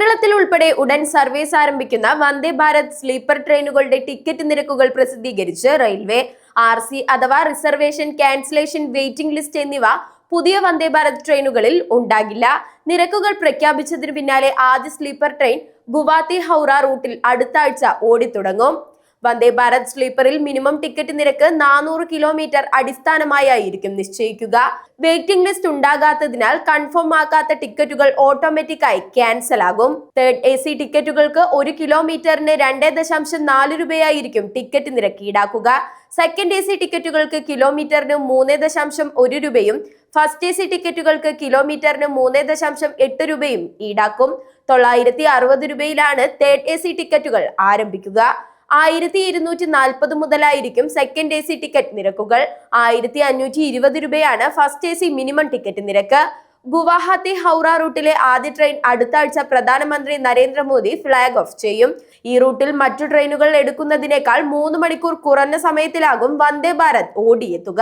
കേരളത്തിൽ ഉൾപ്പെടെ ഉടൻ സർവീസ് ആരംഭിക്കുന്ന വന്ദേ ഭാരത് സ്ലീപ്പർ ട്രെയിനുകളുടെ ടിക്കറ്റ് നിരക്കുകൾ പ്രസിദ്ധീകരിച്ച് റെയിൽവേ. അഥവാ റിസർവേഷൻ ക്യാൻസലേഷൻ വെയിറ്റിംഗ് ലിസ്റ്റ് എന്നിവ പുതിയ വന്ദേ ഭാരത് ട്രെയിനുകളിൽ ഉണ്ടാകില്ല. നിരക്കുകൾ പ്രഖ്യാപിച്ചതിനു പിന്നാലെ ആദ്യ സ്ലീപ്പർ ട്രെയിൻ ഗുവാഹത്തി ഹൗറ റൂട്ടിൽ അടുത്ത ആഴ്ച ഓടിത്തുടങ്ങും. വന്ദേ ഭാരത് സ്ലീപ്പറിൽ മിനിമം ടിക്കറ്റ് നിരക്ക് 400 കിലോമീറ്റർ അടിസ്ഥാനമായിരിക്കും നിശ്ചയിക്കുക. വെയിറ്റിംഗ് ലിസ്റ്റ് ഉണ്ടാകാത്തതിനാൽ കൺഫേം ആക്കാത്ത ടിക്കറ്റുകൾ ഓട്ടോമാറ്റിക്കായി ക്യാൻസൽ ആകും. തേർഡ് AC ടിക്കറ്റുകൾക്ക് 1 കിലോമീറ്ററിന് 2.4 രൂപയായിരിക്കും ടിക്കറ്റ് നിരക്ക് ഈടാക്കുക. സെക്കൻഡ് AC ടിക്കറ്റുകൾക്ക് കിലോമീറ്ററിന് 3.1 രൂപയും ഫസ്റ്റ് AC ടിക്കറ്റുകൾക്ക് കിലോമീറ്ററിന് 3.8 രൂപയും ഈടാക്കും. 960 രൂപയിലാണ് തേർഡ് AC ടിക്കറ്റുകൾ ആരംഭിക്കുക. 1240 മുതലായിരിക്കും സെക്കൻഡ് AC ടിക്കറ്റ് നിരക്കുകൾ. 1520 രൂപയാണ് ഫസ്റ്റ് AC മിനിമം ടിക്കറ്റ് നിരക്ക്. ഗുവാഹത്തി ഹൗറ റൂട്ടിലെ ആദ്യ ട്രെയിൻ അടുത്ത ആഴ്ച പ്രധാനമന്ത്രി നരേന്ദ്രമോദി ഫ്ലാഗ് ഓഫ് ചെയ്യും. ഈ റൂട്ടിൽ മറ്റു ട്രെയിനുകൾ എടുക്കുന്നതിനേക്കാൾ 3 മണിക്കൂർ കുറഞ്ഞ സമയത്തിലാകും വന്ദേ ഭാരത് ഓടിയെത്തുക.